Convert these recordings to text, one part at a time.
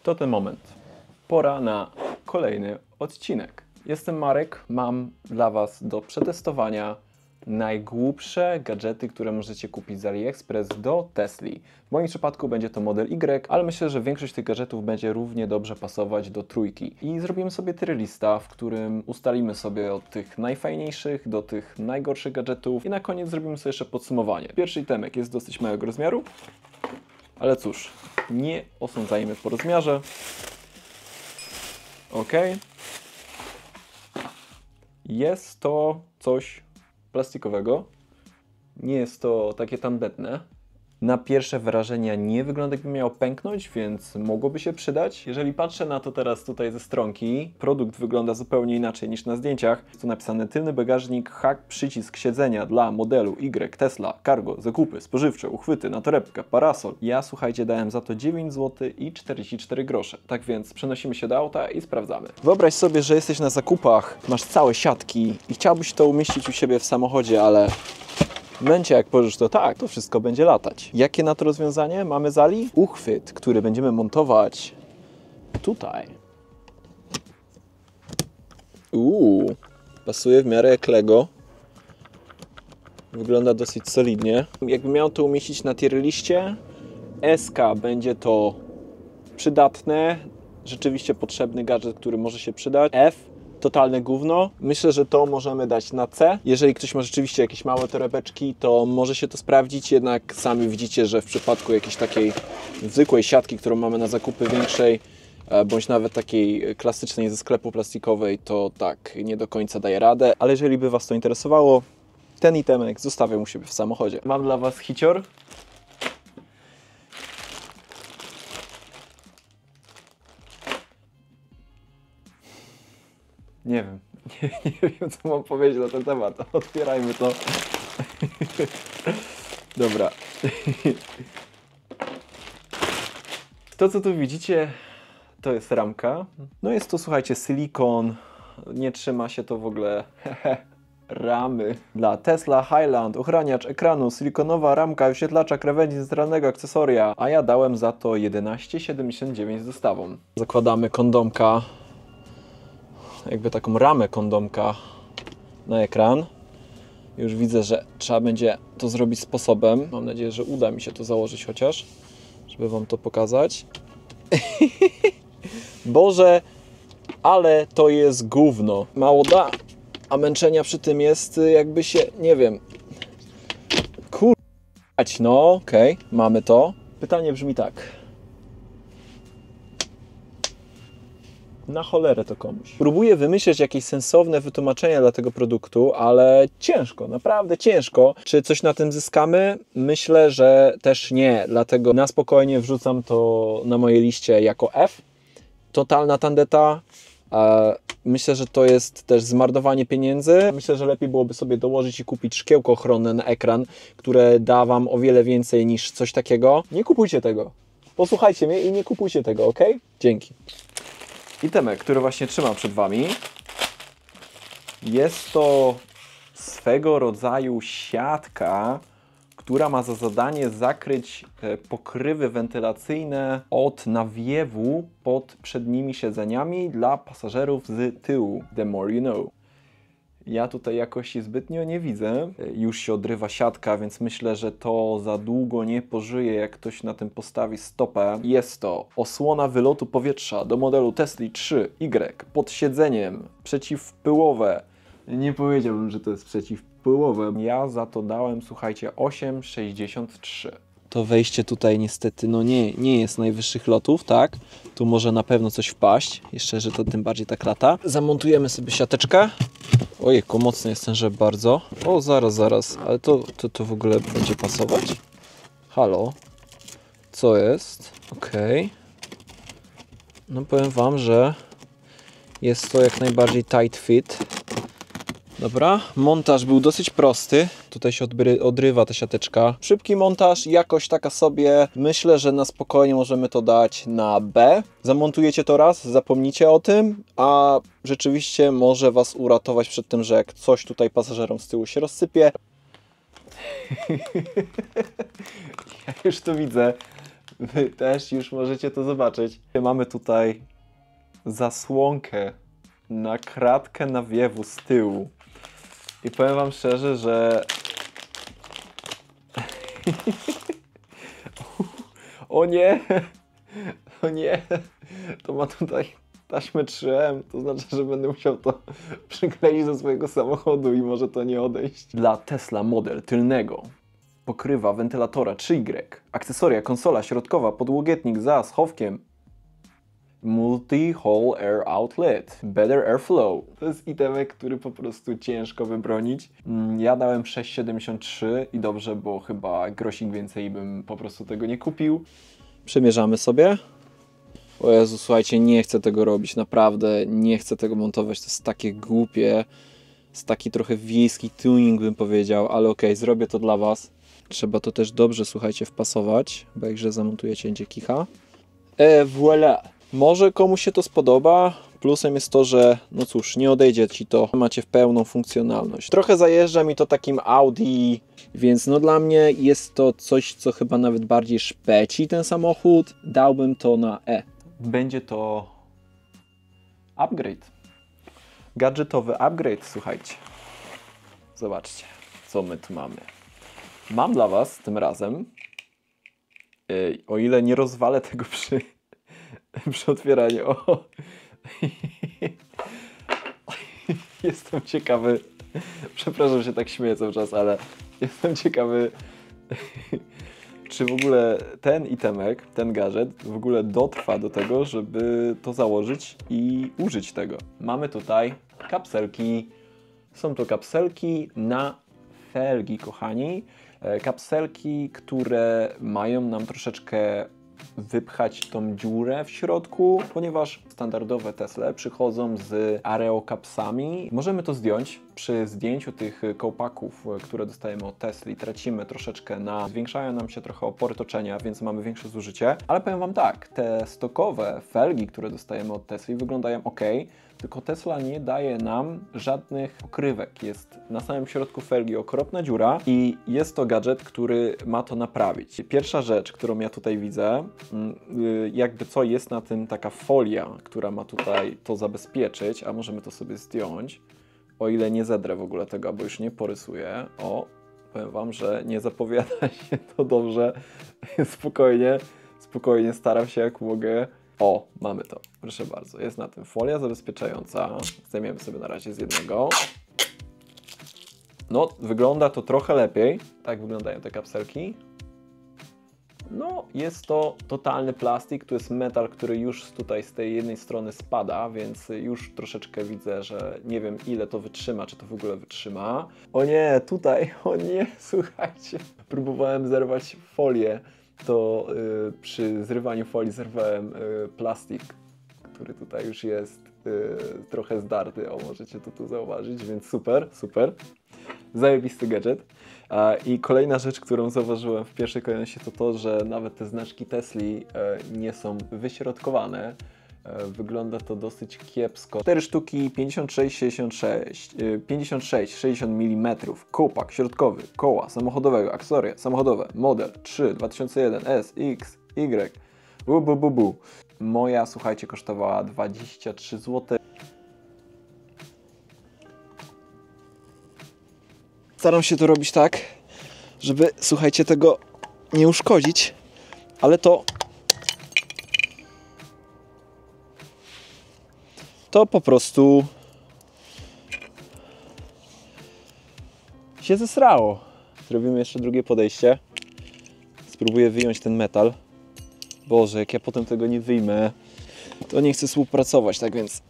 to ten moment. Pora na kolejny odcinek. Jestem Marek, mam dla Was do przetestowania najgłupsze gadżety, które możecie kupić z AliExpress do Tesli. W moim przypadku będzie to model Y, ale myślę, że większość tych gadżetów będzie równie dobrze pasować do trójki. I zrobimy sobie tier lista, w którym ustalimy sobie od tych najfajniejszych do tych najgorszych gadżetów i na koniec zrobimy sobie jeszcze podsumowanie. Pierwszy itemek jest dosyć małego rozmiaru, ale cóż, nie osądzajmy po rozmiarze. Ok. Jest to coś plastikowego. Nie jest to takie tandetne. Na pierwsze wrażenia nie wygląda, jakby miał pęknąć, więc mogłoby się przydać. Jeżeli patrzę na to teraz tutaj ze stronki, produkt wygląda zupełnie inaczej niż na zdjęciach. Jest tu napisane tylny bagażnik, hak, przycisk siedzenia dla modelu Y, Tesla, cargo, zakupy, spożywcze, uchwyty na torebkę, parasol. Ja, słuchajcie, dałem za to 9 zł i 44 grosze. Tak więc przenosimy się do auta i sprawdzamy. Wyobraź sobie, że jesteś na zakupach, masz całe siatki i chciałbyś to umieścić u siebie w samochodzie, ale w momencie jak położysz to tak, to wszystko będzie latać. Jakie na to rozwiązanie mamy z Ali? Uchwyt, który będziemy montować tutaj. Pasuje w miarę jak Lego. Wygląda dosyć solidnie. Jakbym miał to umieścić na tier liście, SK będzie to przydatne, rzeczywiście potrzebny gadżet, który może się przydać. F totalne gówno. Myślę, że to możemy dać na C. Jeżeli ktoś ma rzeczywiście jakieś małe torebeczki, to może się to sprawdzić, jednak sami widzicie, że w przypadku jakiejś takiej zwykłej siatki, którą mamy na zakupy większej, bądź nawet takiej klasycznej ze sklepu plastikowej, to tak, nie do końca daje radę. Ale jeżeli by Was to interesowało, ten itemek zostawiam u siebie w samochodzie. Mam dla Was hicior. Nie wiem. Nie wiem, co mam powiedzieć na ten temat. Otwierajmy to. Dobra. To, co tu widzicie, to jest ramka. No jest to, słuchajcie, silikon. Nie trzyma się to w ogóle. Ramy. Dla Tesla Highland, ochraniacz ekranu, silikonowa ramka, wyświetlacza krawędzi centralnego akcesoria. A ja dałem za to 11,79 z dostawą. Zakładamy kondomka. Jakby taką ramę kondomka na ekran. Już widzę, że trzeba będzie to zrobić sposobem. Mam nadzieję, że uda mi się to założyć chociaż, żeby Wam to pokazać. Boże, ale to jest gówno. Mało da, a męczenia przy tym jest, jakby się, nie wiem. Kurwać, no. Okej, mamy to. Pytanie brzmi tak. Na cholerę to komuś. Próbuję wymyśleć jakieś sensowne wytłumaczenia dla tego produktu, ale ciężko, naprawdę ciężko. Czy coś na tym zyskamy? Myślę, że też nie, dlatego na spokojnie wrzucam to na mojej liście jako F. Totalna tandeta. Myślę, że to jest też zmarnowanie pieniędzy. Myślę, że lepiej byłoby sobie dołożyć i kupić szkiełko ochronne na ekran, które da Wam o wiele więcej niż coś takiego. Nie kupujcie tego. Posłuchajcie mnie i nie kupujcie tego, ok? Dzięki. Itemek, który właśnie trzymam przed Wami, jest to swego rodzaju siatka, która ma za zadanie zakryć pokrywy wentylacyjne od nawiewu pod przednimi siedzeniami dla pasażerów z tyłu. The more you know. Ja tutaj jakości zbytnio nie widzę. Już się odrywa siatka, więc myślę, że to za długo nie pożyje, jak ktoś na tym postawi stopę. Jest to osłona wylotu powietrza do modelu Tesla 3Y pod siedzeniem, przeciwpyłowe. Nie powiedziałbym, że to jest przeciwpyłowe. Ja za to dałem, słuchajcie, 8,63. To wejście tutaj niestety nie jest najwyższych lotów, tak? Tu może na pewno coś wpaść, jeszcze, że to tym bardziej tak lata. Zamontujemy sobie siateczkę. Ojejku, mocny jest ten rzep bardzo. O, zaraz, ale to w ogóle będzie pasować? Halo? Co jest? Okej. No powiem Wam, że jest to jak najbardziej tight fit. Dobra, montaż był dosyć prosty. Tutaj się odrywa ta siateczka. Szybki montaż, jakość taka sobie. Myślę, że na spokojnie możemy to dać na B. Zamontujecie to raz, zapomnijcie o tym, a rzeczywiście może Was uratować przed tym, że jak coś tutaj pasażerom z tyłu się rozsypie. Ja już to widzę. Wy też już możecie to zobaczyć. Mamy tutaj zasłonkę na kratkę nawiewu z tyłu. I powiem wam szczerze, że... O nie! O nie! To ma tutaj taśmę 3M, to znaczy, że będę musiał to przykleić do swojego samochodu i może to nie odejść. Dla Tesla model tylnego. Pokrywa wentylatora 3Y. Akcesoria, konsola środkowa, podłokietnik za schowkiem. Multi-Hole Air Outlet. Better Airflow. To jest itemek, który po prostu ciężko wybronić. Ja dałem 6,73 i dobrze, bo chyba grosik więcej bym po prostu tego nie kupił. Przemierzamy sobie. O Jezu, słuchajcie, nie chcę tego robić, naprawdę nie chcę tego montować, to jest takie głupie. Jest taki trochę wiejski tuning, bym powiedział, ale okej, zrobię to dla was. Trzeba to też dobrze, słuchajcie, wpasować, bo jakże zamontujecie, będzie kicha. Voilà. Może komuś się to spodoba. Plusem jest to, że no cóż, nie odejdzie ci to, macie pełną funkcjonalność. Trochę zajeżdża mi to takim Audi, więc no dla mnie jest to coś, co chyba nawet bardziej szpeci ten samochód. Dałbym to na E. Będzie to upgrade. Gadżetowy upgrade, słuchajcie. Zobaczcie, co my tu mamy. Mam dla was tym razem, o ile nie rozwalę tego przy otwieraniu. O. Jestem ciekawy, przepraszam, że tak śmieję cały czas, ale jestem ciekawy, czy w ogóle ten itemek, ten gadżet w ogóle dotrwa do tego, żeby to założyć i użyć tego. Mamy tutaj kapselki. Są to kapselki na felgi, kochani. Kapselki, które mają nam troszeczkę wypchać tą dziurę w środku, ponieważ standardowe Tesle przychodzą z areokapsami. Możemy to zdjąć. Przy zdjęciu tych kołpaków, które dostajemy od Tesli, tracimy troszeczkę zwiększają nam się trochę opory toczenia, więc mamy większe zużycie. Ale powiem wam tak, te stokowe felgi, które dostajemy od Tesli, wyglądają ok, tylko Tesla nie daje nam żadnych pokrywek. Jest na samym środku felgi okropna dziura i jest to gadżet, który ma to naprawić. Pierwsza rzecz, którą ja tutaj widzę, jakby co jest na tym taka folia, która ma tutaj to zabezpieczyć, a możemy to sobie zdjąć. O ile nie zedrę w ogóle tego, bo już nie porysuję. O, powiem wam, że nie zapowiada się to dobrze. Spokojnie staram się jak mogę. O, mamy to. Proszę bardzo, jest na tym folia zabezpieczająca. Zdejmiemy sobie na razie z jednego. No, wygląda to trochę lepiej. Tak wyglądają te kapselki. No, jest to totalny plastik, to jest metal, który już tutaj z tej jednej strony spada, więc już troszeczkę widzę, że nie wiem ile to wytrzyma, czy to w ogóle wytrzyma. O nie, tutaj, o nie, słuchajcie, próbowałem zerwać folię, to przy zrywaniu folii zerwałem plastik, który tutaj już jest trochę zdarty, o możecie to tu zauważyć, więc super, super. Zajebisty gadżet. I kolejna rzecz, którą zauważyłem w pierwszej kolejności, to to, że nawet te znaczki Tesli nie są wyśrodkowane. Wygląda to dosyć kiepsko. 4 sztuki 56-60 mm, kołpak środkowy, koła samochodowego, akcesoria samochodowe, model 3, 2001, S, X, Y, Moja, słuchajcie, kosztowała 23 zł. Staram się to robić tak, żeby, słuchajcie, tego nie uszkodzić, ale to po prostu się zesrało. Zrobimy jeszcze drugie podejście. Spróbuję wyjąć ten metal. Boże, jak ja potem tego nie wyjmę, to nie chcę współpracować, tak więc...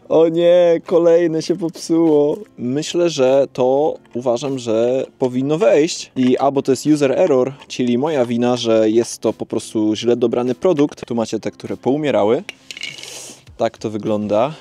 O nie, kolejne się popsuło. Myślę, że to uważam, że powinno wejść i albo to jest user error, czyli moja wina, że jest to po prostu źle dobrany produkt. Tu macie te, które poumierały. Tak to wygląda.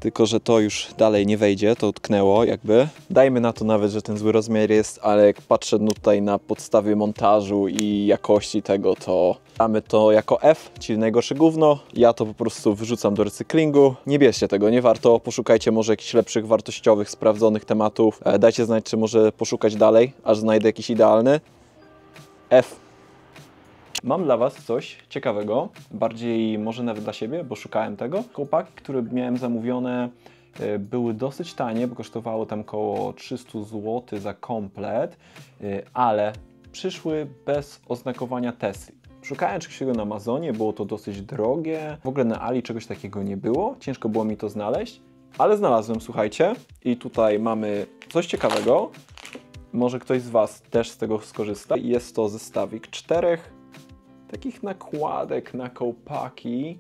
tylko że to już dalej nie wejdzie, to utknęło jakby. Dajmy na to nawet, że ten zły rozmiar jest, ale jak patrzę tutaj na podstawie montażu i jakości tego, to damy to jako F, czyli najgorsze gówno. Ja to po prostu wyrzucam do recyklingu. Nie bierzcie tego, nie warto. Poszukajcie może jakichś lepszych, wartościowych, sprawdzonych tematów. Dajcie znać, czy może poszukać dalej, aż znajdę jakiś idealny. F. Mam dla Was coś ciekawego, bardziej może nawet dla siebie, bo szukałem tego. Kołpaki, które miałem zamówione, były dosyć tanie, bo kosztowało tam około 300 zł za komplet, ale przyszły bez oznakowania Tesli. Szukałem czegoś takiego na Amazonie, było to dosyć drogie, w ogóle na Ali czegoś takiego nie było, ciężko było mi to znaleźć, ale znalazłem, słuchajcie, i tutaj mamy coś ciekawego. Może ktoś z Was też z tego skorzysta. Jest to zestawik 4 takich nakładek na kołpaki.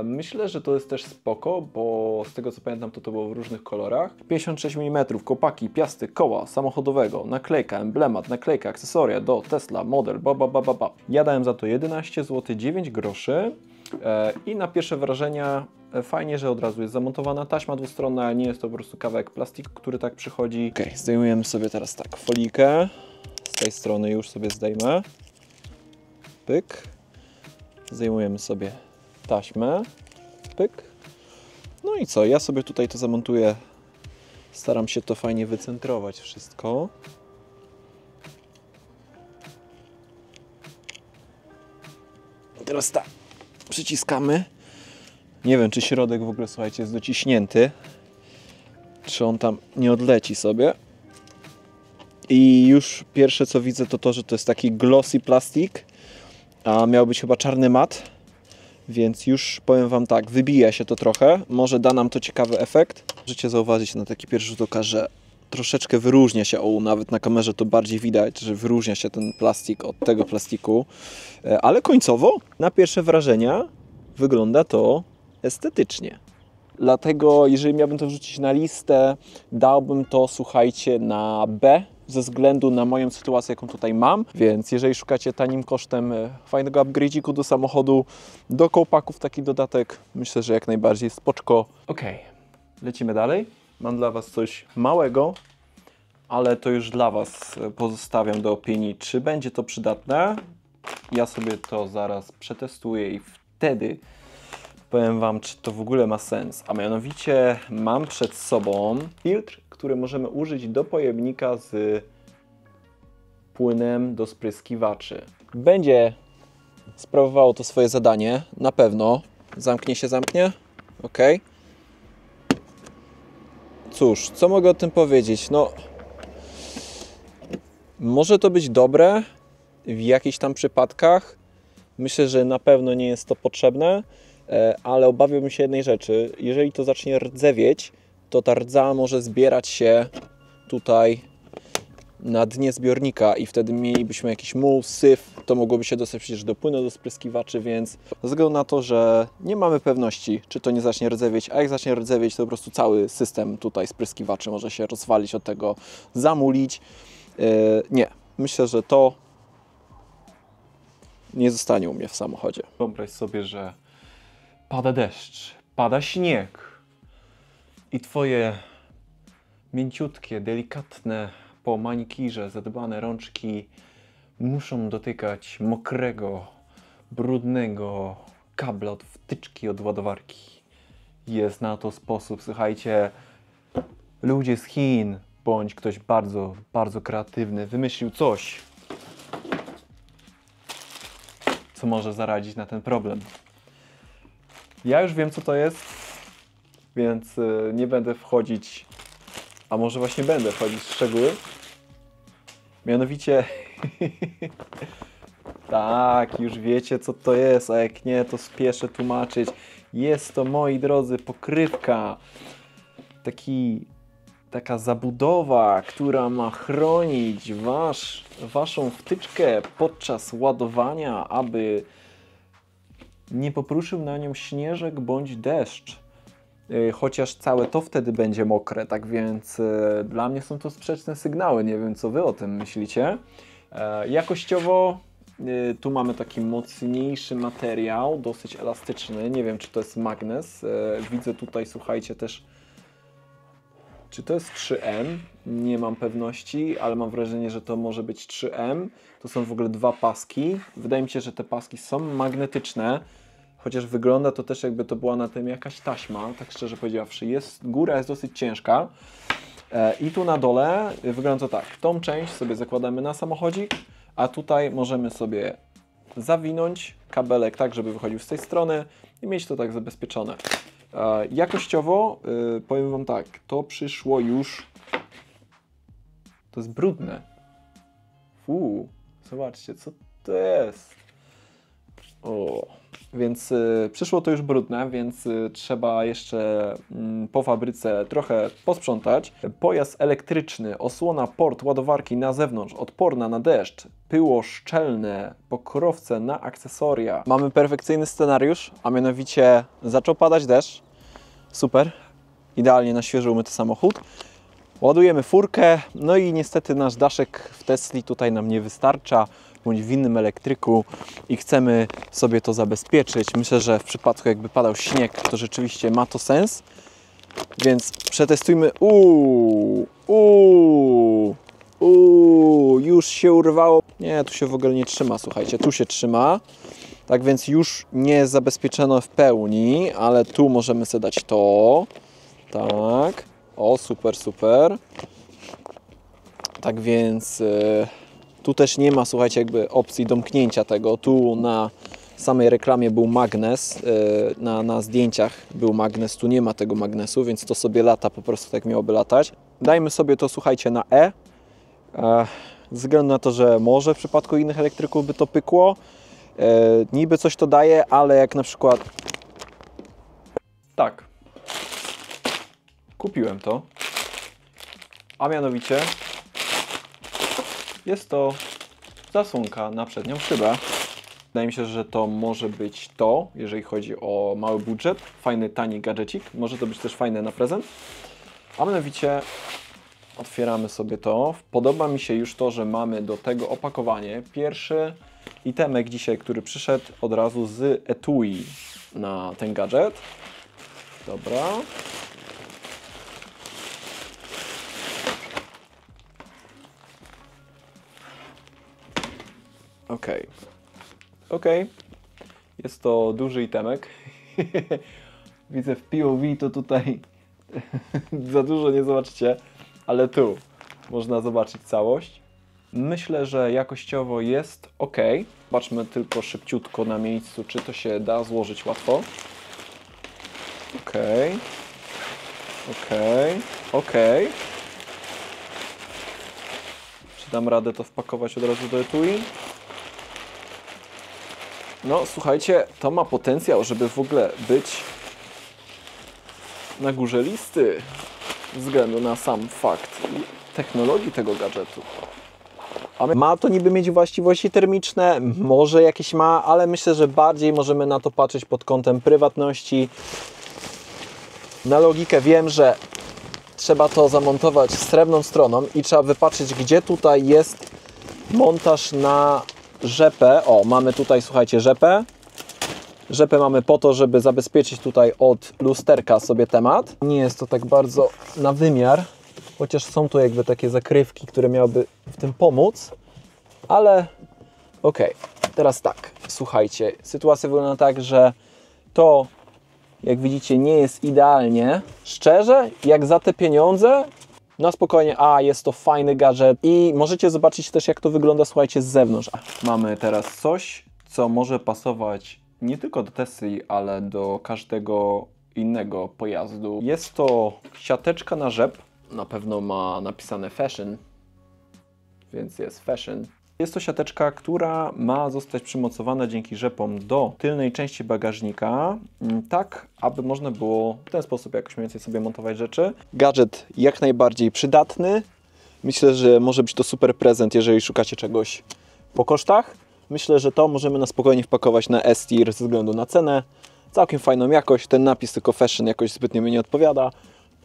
Myślę, że to jest też spoko, bo z tego co pamiętam to było w różnych kolorach. 56 mm, kołpaki, piasty, koła samochodowego, naklejka, emblemat, naklejka, akcesoria do Tesla, model, Ja dałem za to 11 zł 9 groszy i na pierwsze wrażenia fajnie, że od razu jest zamontowana taśma dwustronna, nie jest to po prostu kawałek plastiku, który tak przychodzi. Ok, zdejmujemy sobie teraz tak folikę, z tej strony już sobie zdejmę. Pyk. Zdejmujemy sobie taśmę. Pyk. No i co? Ja sobie tutaj to zamontuję. Staram się to fajnie wycentrować wszystko. Teraz tak. Przyciskamy. Nie wiem, czy środek w ogóle, słuchajcie, jest dociśnięty. Czy on tam nie odleci sobie. I już pierwsze co widzę to, że to jest taki glossy plastik. A miał być chyba czarny mat, więc już powiem Wam tak, wybija się to trochę, może da nam to ciekawy efekt. Możecie zauważyć na taki pierwszy rzut oka, że troszeczkę wyróżnia się, nawet na kamerze to bardziej widać, że wyróżnia się ten plastik od tego plastiku, ale końcowo na pierwsze wrażenia wygląda to estetycznie. Dlatego jeżeli miałbym to wrzucić na listę, dałbym to, słuchajcie, na B, ze względu na moją sytuację, jaką tutaj mam. Więc jeżeli szukacie tanim kosztem fajnego upgrade'iku do samochodu, do kołpaków taki dodatek, myślę, że jak najbardziej spoczko. Ok, lecimy dalej. Mam dla Was coś małego, ale to już dla Was pozostawiam do opinii, czy będzie to przydatne. Ja sobie to zaraz przetestuję i wtedy powiem Wam, czy to w ogóle ma sens. A mianowicie mam przed sobą filtr, który możemy użyć do pojemnika z płynem do spryskiwaczy. Będzie sprawowało to swoje zadanie, na pewno. Zamknie? Ok. Cóż, co mogę o tym powiedzieć? No, może to być dobre w jakichś tam przypadkach. Myślę, że na pewno nie jest to potrzebne, ale obawiam się jednej rzeczy. Jeżeli to zacznie rdzewieć, to ta rdza może zbierać się tutaj na dnie zbiornika i wtedy mielibyśmy jakiś muł, syf, to mogłoby się dostać przecież do płynu do spryskiwaczy, więc ze względu na to, że nie mamy pewności, czy to nie zacznie rdzewieć, a jak zacznie rdzewieć, to po prostu cały system tutaj spryskiwaczy może się rozwalić od tego, zamulić. Nie, myślę, że to nie zostanie u mnie w samochodzie. Wyobraź sobie, że pada deszcz, pada śnieg i Twoje mięciutkie, delikatne, po manikirze zadbane rączki muszą dotykać mokrego, brudnego kabla od wtyczki od ładowarki. Jest na to sposób, słuchajcie, ludzie z Chin, bądź ktoś bardzo, bardzo kreatywny wymyślił coś, co może zaradzić na ten problem. Ja już wiem, co to jest, więc nie będę wchodzić, a może właśnie będę wchodzić w szczegóły. Mianowicie, tak, już wiecie, co to jest, a jak nie, to spieszę tłumaczyć. Jest to, moi drodzy, pokrywka. Taka zabudowa, która ma chronić waszą wtyczkę podczas ładowania, aby nie popruszył na nią śnieżek bądź deszcz. Chociaż całe to wtedy będzie mokre, tak więc dla mnie są to sprzeczne sygnały. Nie wiem, co Wy o tym myślicie. Jakościowo Tu mamy taki mocniejszy materiał, dosyć elastyczny. Nie wiem, czy to jest magnes. Widzę tutaj, słuchajcie, też... Czy to jest 3M? Nie mam pewności, ale mam wrażenie, że to może być 3M. To są w ogóle dwa paski. Wydaje mi się, że te paski są magnetyczne. Chociaż wygląda to też, jakby to była na tym jakaś taśma, tak szczerze powiedziawszy. Góra jest dosyć ciężka. I tu na dole wygląda to tak. Tą część sobie zakładamy na samochodzik, a tutaj możemy sobie zawinąć kabelek tak, żeby wychodził z tej strony i mieć to tak zabezpieczone. Jakościowo powiem Wam tak, to przyszło już... To jest brudne. Zobaczcie, co to jest. O. Więc przyszło to już brudne, więc trzeba jeszcze po fabryce trochę posprzątać. Pojazd elektryczny, osłona port ładowarki na zewnątrz, odporna na deszcz, pyłoszczelne, pokrowce na akcesoria. Mamy perfekcyjny scenariusz, a mianowicie zaczął padać deszcz. Super, idealnie na świeżo umyty samochód. Ładujemy furkę, no i niestety nasz daszek w Tesli tutaj nam nie wystarcza, bądź w innym elektryku i chcemy sobie to zabezpieczyć. Myślę, że w przypadku jakby padał śnieg, to rzeczywiście ma to sens. Więc przetestujmy. Już się urwało. Nie, tu się w ogóle nie trzyma, słuchajcie, tu się trzyma. Tak więc już nie jest zabezpieczone w pełni, ale tu możemy sobie dać to. Tak. O, super, super. Tak więc tu też nie ma, słuchajcie, jakby opcji domknięcia tego. Tu na samej reklamie był magnes, na zdjęciach był magnes, tu nie ma tego magnesu, więc to sobie lata po prostu tak miałoby latać. Dajmy sobie to, słuchajcie, na E. Ze względu na to, że może w przypadku innych elektryków by to pykło. Niby coś to daje, ale jak na przykład... Tak. Kupiłem to. A mianowicie jest to zasłonka na przednią szybę. Wydaje mi się, że to może być to, jeżeli chodzi o mały budżet. Fajny, tani gadżecik. Może to być też fajne na prezent. A mianowicie otwieramy sobie to. Podoba mi się już to, że mamy do tego opakowanie. Pierwszy itemek dzisiaj, który przyszedł od razu z etui na ten gadżet. Dobra. Ok. Jest to duży itemek. Widzę w POV to tutaj za dużo nie zobaczycie, ale tu można zobaczyć całość. Myślę, że jakościowo jest ok. Zobaczmy tylko szybciutko na miejscu, czy to się da złożyć łatwo. Ok. Czy dam radę to wpakować od razu do etui? No, słuchajcie, to ma potencjał, żeby w ogóle być na górze listy ze względu na sam fakt technologii tego gadżetu. Ma to niby mieć właściwości termiczne, może jakieś ma, ale myślę, że bardziej możemy na to patrzeć pod kątem prywatności. Na logikę wiem, że trzeba to zamontować srebrną stroną i trzeba wypatrzeć, gdzie tutaj jest montaż na rzepę. O, mamy tutaj, słuchajcie, rzepę. Rzepę mamy po to, żeby zabezpieczyć tutaj od lusterka sobie temat. Nie jest to tak bardzo na wymiar, chociaż są tu jakby takie zakrywki, które miałyby w tym pomóc, ale ok. Teraz tak, słuchajcie, sytuacja wygląda tak, że to, jak widzicie, nie jest idealnie. Szczerze, jak za te pieniądze, na spokojnie, jest to fajny gadżet i możecie zobaczyć też, jak to wygląda, słuchajcie, z zewnątrz. Mamy teraz coś, co może pasować nie tylko do Tesli, ale do każdego innego pojazdu. Jest to siateczka na rzep. Na pewno ma napisane fashion, więc jest fashion. Jest to siateczka, która ma zostać przymocowana dzięki rzepom do tylnej części bagażnika, tak aby można było w ten sposób jakoś mniej więcej sobie montować rzeczy. Gadżet jak najbardziej przydatny. Myślę, że może być to super prezent, jeżeli szukacie czegoś po kosztach. Myślę, że to możemy na spokojnie wpakować na S-tier ze względu na cenę. Całkiem fajną jakość. Ten napis tylko fashion jakoś zbytnio mi nie odpowiada.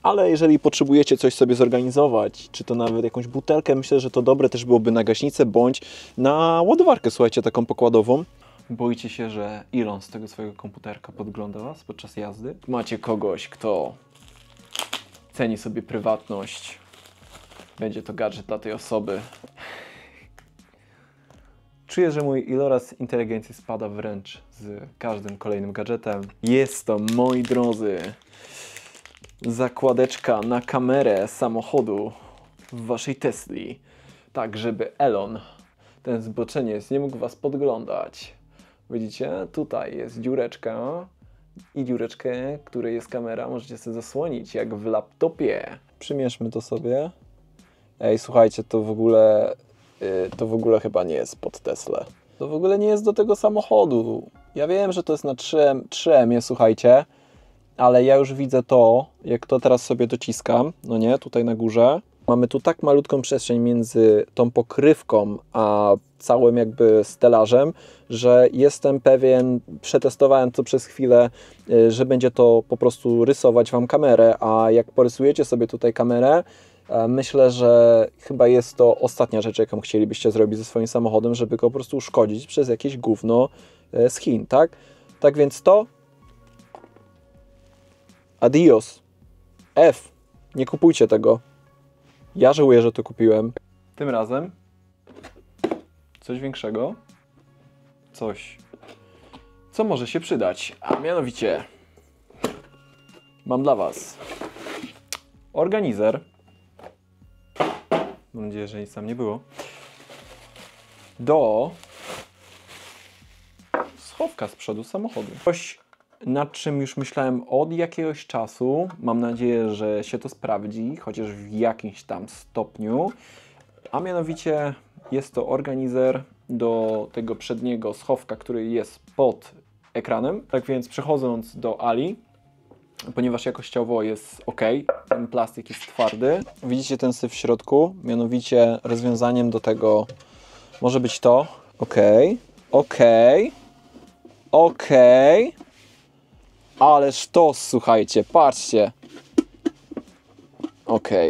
Ale jeżeli potrzebujecie coś sobie zorganizować, czy to nawet jakąś butelkę, myślę, że to dobre też byłoby na gaśnicę, bądź na ładowarkę, słuchajcie, taką pokładową. Boicie się, że Elon z tego swojego komputerka podgląda Was podczas jazdy? Macie kogoś, kto ceni sobie prywatność. Będzie to gadżet dla tej osoby. Czuję, że mój iloraz inteligencji spada wręcz z każdym kolejnym gadżetem. Jest to, moi drodzy, zakładeczka na kamerę samochodu w Waszej Tesli. Tak, żeby Elon, ten zboczeniec, nie mógł Was podglądać. Widzicie? Tutaj jest dziureczka i dziureczkę, której jest kamera, możecie sobie zasłonić, jak w laptopie. Przymierzmy to sobie. Ej, słuchajcie, to w ogóle chyba nie jest pod Teslę. To w ogóle nie jest do tego samochodu. Ja wiem, że to jest na 3M, słuchajcie, ale ja już widzę to, jak to teraz sobie dociskam, no nie, tutaj na górze. Mamy tu tak malutką przestrzeń między tą pokrywką a całym jakby stelażem, że jestem pewien, przetestowałem to przez chwilę, że będzie to po prostu rysować Wam kamerę, a jak porysujecie sobie tutaj kamerę, myślę, że chyba jest to ostatnia rzecz, jaką chcielibyście zrobić ze swoim samochodem, żeby go po prostu uszkodzić przez jakieś gówno z Chin, tak? Tak więc to... Adios. F. Nie kupujcie tego. Ja żałuję, że to kupiłem. Tym razem coś większego. Coś, co może się przydać. A mianowicie mam dla Was organizer. Mam nadzieję, że nic tam nie było. Do schowka z przodu samochodu. Coś, nad czym już myślałem od jakiegoś czasu. Mam nadzieję, że się to sprawdzi, chociaż w jakimś tam stopniu. A mianowicie jest to organizer do tego przedniego schowka, który jest pod ekranem. Tak więc przechodząc do Ali, ponieważ jakościowo jest ok, ten plastik jest twardy. Widzicie ten syf w środku? Mianowicie rozwiązaniem do tego może być to. Ok. Ale sztos, słuchajcie, patrzcie.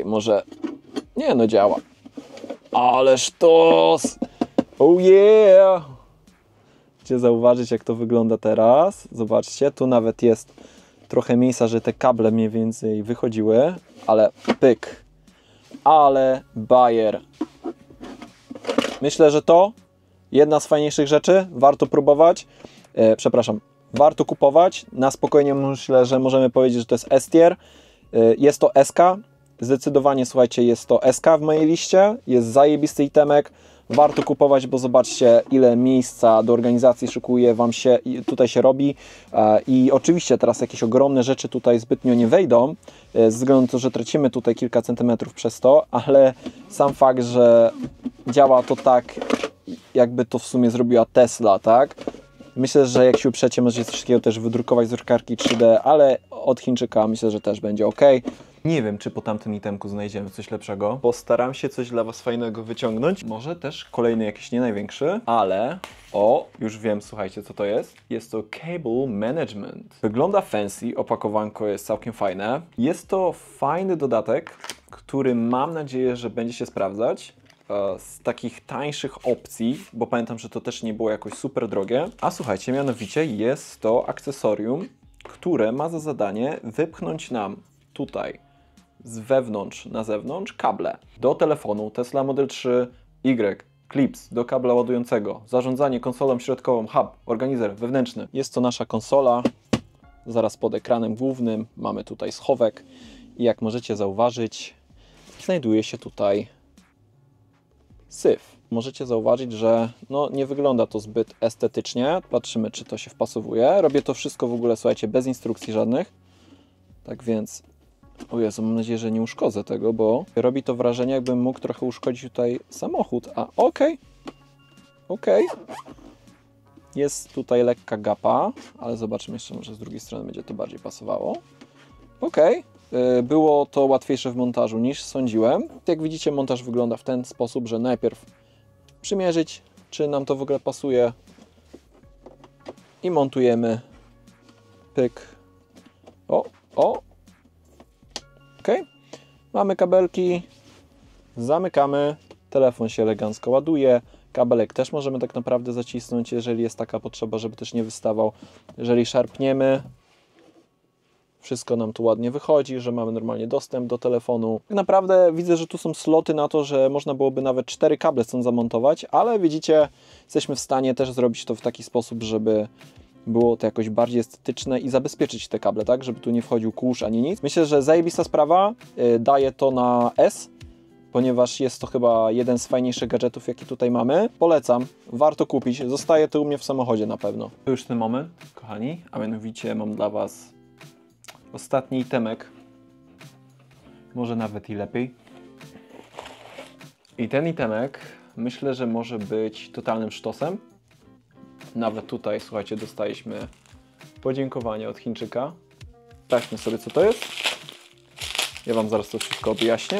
Może... Nie no, działa. Ale sztos! Oh yeah! Chcecie zauważyć, jak to wygląda teraz? Zobaczcie, tu nawet jest trochę miejsca, że te kable mniej więcej wychodziły, ale pyk. Ale bajer. Myślę, że to jedna z fajniejszych rzeczy. Warto próbować. Warto kupować. Na spokojnie myślę, że możemy powiedzieć, że to jest S-tier. Jest to SK. Zdecydowanie, słuchajcie, jest to SK w mojej liście. Jest zajebisty itemek. Warto kupować, bo zobaczcie, ile miejsca do organizacji szykuje Wam się, tutaj się robi. I oczywiście teraz jakieś ogromne rzeczy tutaj zbytnio nie wejdą, ze względu na to, że tracimy tutaj kilka centymetrów przez to, ale sam fakt, że działa to tak, jakby to w sumie zrobiła Tesla, tak? Myślę, że jak się uprzecie, możecie coś takiego też wydrukować z drukarki 3D, ale od Chińczyka myślę, że też będzie ok. Nie wiem, czy po tamtym itemku znajdziemy coś lepszego. Postaram się coś dla Was fajnego wyciągnąć. Może też kolejny jakiś nie największy, ale... już wiem, słuchajcie, co to jest. Jest to Cable Management. Wygląda fancy, opakowanko jest całkiem fajne. Jest to fajny dodatek, który mam nadzieję, że będzie się sprawdzać. Z takich tańszych opcji, bo pamiętam, że to też nie było jakoś super drogie. A słuchajcie, mianowicie jest to akcesorium, które ma za zadanie wypchnąć nam tutaj z wewnątrz na zewnątrz kable do telefonu Tesla Model 3Y, klips do kabla ładującego, zarządzanie konsolą środkową, hub, organizer wewnętrzny. Jest to nasza konsola, zaraz pod ekranem głównym mamy tutaj schowek i jak możecie zauważyć, znajduje się tutaj syf. Możecie zauważyć, że nie wygląda to zbyt estetycznie. Patrzymy, czy to się wpasowuje. Robię to wszystko w ogóle, słuchajcie, bez instrukcji żadnych. Tak więc, o Jezu, mam nadzieję, że nie uszkodzę tego, bo robi to wrażenie, jakbym mógł trochę uszkodzić tutaj samochód. A okej. Jest tutaj lekka gapa, ale zobaczymy jeszcze, może z drugiej strony będzie to bardziej pasowało. Było to łatwiejsze w montażu niż sądziłem. Jak widzicie, montaż wygląda w ten sposób, że najpierw przymierzyć, czy nam to w ogóle pasuje i montujemy. Pyk. Ok? Mamy kabelki, zamykamy, telefon się elegancko ładuje, kabelek też możemy tak naprawdę zacisnąć, jeżeli jest taka potrzeba, żeby też nie wystawał. Jeżeli szarpniemy, wszystko nam tu ładnie wychodzi, że mamy normalnie dostęp do telefonu. Tak naprawdę widzę, że tu są sloty na to, że można byłoby nawet 4 kable stąd zamontować, ale widzicie, jesteśmy w stanie też zrobić to w taki sposób, żeby było to jakoś bardziej estetyczne i zabezpieczyć te kable, tak, żeby tu nie wchodził kurz ani nic. Myślę, że zajebista sprawa, daję to na S, ponieważ jest to chyba jeden z fajniejszych gadżetów, jaki tutaj mamy. Polecam, warto kupić, zostaje to u mnie w samochodzie na pewno. To już ten moment, kochani, a mianowicie mam dla Was ostatni itemek, może nawet i lepiej. I ten itemek myślę, że może być totalnym sztosem. Nawet tutaj, słuchajcie, dostaliśmy podziękowanie od Chińczyka. Sprawdźmy sobie, co to jest. Ja Wam zaraz to wszystko objaśnię.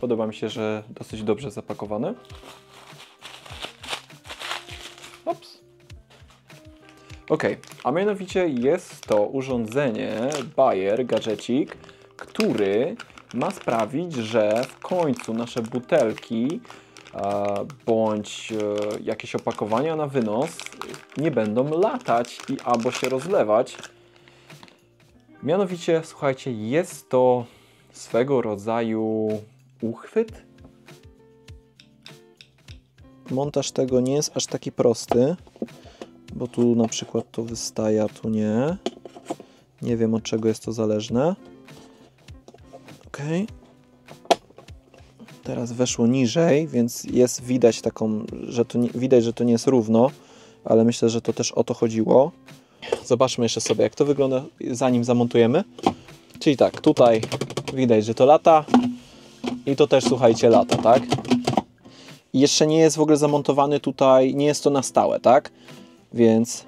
Podoba mi się, że dosyć dobrze zapakowane. Ops. Ok, a mianowicie jest to urządzenie Bayer gadżecik, który ma sprawić, że w końcu nasze butelki bądź jakieś opakowania na wynos nie będą latać i albo się rozlewać. Mianowicie, słuchajcie, jest to swego rodzaju uchwyt. Montaż tego nie jest aż taki prosty, bo tu na przykład to wystaje, a tu nie. Nie wiem, od czego jest to zależne. Ok. Teraz weszło niżej, więc jest widać taką, że to nie, widać, że to nie jest równo, ale myślę, że to też o to chodziło. Zobaczmy jeszcze sobie, jak to wygląda, zanim zamontujemy. Czyli tak, tutaj widać, że to lata i to też, słuchajcie, lata, tak? I jeszcze nie jest w ogóle zamontowany tutaj, nie jest to na stałe, tak? Więc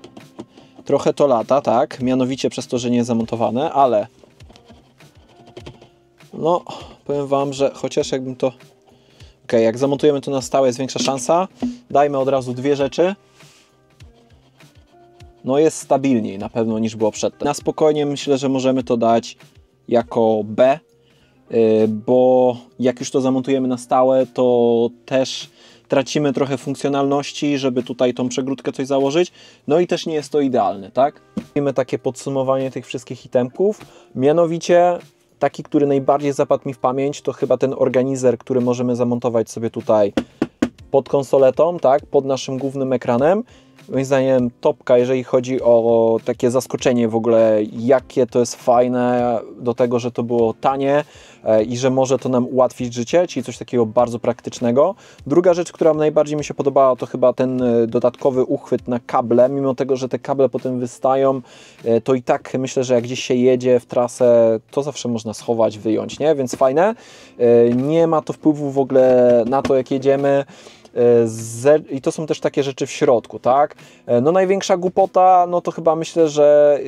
trochę to lata, tak? Mianowicie przez to, że nie jest zamontowane, ale no, powiem Wam, że chociaż jakbym to... Ok, jak zamontujemy to na stałe, jest większa szansa. Dajmy od razu dwie rzeczy. No jest stabilniej na pewno niż było przedtem. Na spokojnie myślę, że możemy to dać jako B, bo jak już to zamontujemy na stałe, to też tracimy trochę funkcjonalności, żeby tutaj tą przegródkę coś założyć. No i też nie jest to idealne, tak? Mamy takie podsumowanie tych wszystkich itemków. Mianowicie taki, który najbardziej zapadł mi w pamięć, to chyba ten organizer, który możemy zamontować sobie tutaj pod konsoletą, tak? Pod naszym głównym ekranem. Moim zdaniem topka, jeżeli chodzi o takie zaskoczenie w ogóle, jakie to jest fajne, do tego, że to było tanie i że może to nam ułatwić życie, czyli coś takiego bardzo praktycznego. Druga rzecz, która najbardziej mi się podobała, to chyba ten dodatkowy uchwyt na kable. Mimo tego, że te kable potem wystają, to i tak myślę, że jak gdzieś się jedzie w trasę, to zawsze można schować, wyjąć, nie? Więc fajne. Nie ma to wpływu w ogóle na to, jak jedziemy. I to są też takie rzeczy w środku, tak? No największa głupota, no to chyba myślę, że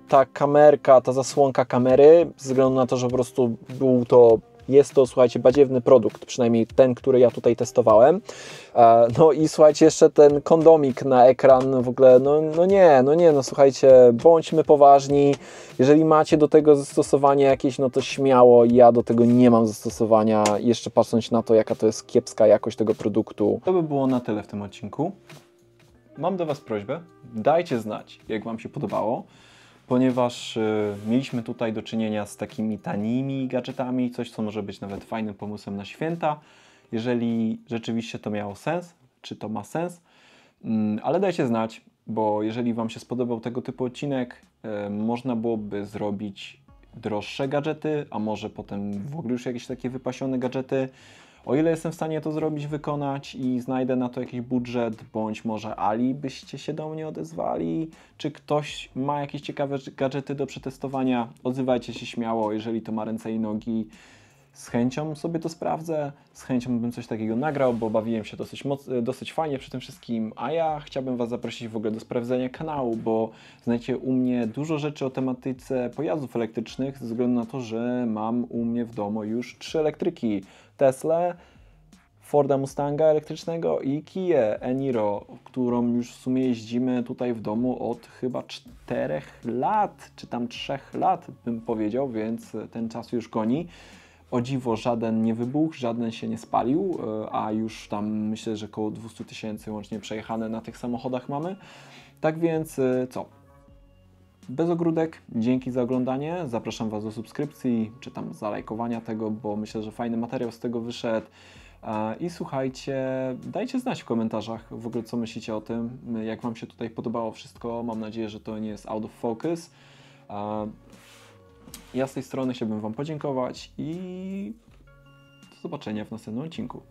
ta kamerka, ta zasłonka kamery, ze względu na to, że po prostu jest to, słuchajcie, badziewny produkt, przynajmniej ten, który ja tutaj testowałem. No i słuchajcie, jeszcze ten kondomik na ekran w ogóle, no słuchajcie, bądźmy poważni. Jeżeli macie do tego zastosowanie jakieś, no to śmiało, ja do tego nie mam zastosowania, jeszcze patrząc na to, jaka to jest kiepska jakość tego produktu. To by było na tyle w tym odcinku. Mam do Was prośbę, dajcie znać, jak Wam się podobało, ponieważ mieliśmy tutaj do czynienia z takimi tanimi gadżetami, coś, co może być nawet fajnym pomysłem na święta, jeżeli rzeczywiście to miało sens, czy to ma sens, ale dajcie znać, bo jeżeli Wam się spodobał tego typu odcinek, można byłoby zrobić droższe gadżety, a może potem w ogóle już jakieś takie wypasione gadżety. O ile jestem w stanie to zrobić, wykonać i znajdę na to jakiś budżet, bądź może Ali byście się do mnie odezwali, czy ktoś ma jakieś ciekawe gadżety do przetestowania, odzywajcie się śmiało, jeżeli to ma ręce i nogi. Z chęcią sobie to sprawdzę, z chęcią bym coś takiego nagrał, bo bawiłem się dosyć fajnie przy tym wszystkim, a ja chciałbym Was zaprosić w ogóle do sprawdzenia kanału, bo znajdziecie u mnie dużo rzeczy o tematyce pojazdów elektrycznych, ze względu na to, że mam u mnie w domu już 3 elektryki. Tesla, Forda Mustanga elektrycznego i Kię Eniro, którą już w sumie jeździmy tutaj w domu od chyba 4 lat, czy tam 3 lat bym powiedział, więc ten czas już goni. O dziwo żaden nie wybuchł, żaden się nie spalił, a już tam myślę, że około 200 000 łącznie przejechane na tych samochodach mamy. Tak więc co? Bez ogródek, dzięki za oglądanie, zapraszam Was do subskrypcji, czy tam zalajkowania tego, bo myślę, że fajny materiał z tego wyszedł. I słuchajcie, dajcie znać w komentarzach w ogóle, co myślicie o tym, jak Wam się tutaj podobało wszystko. Mam nadzieję, że to nie jest out of focus. Ja z tej strony chciałbym Wam podziękować i do zobaczenia w następnym odcinku.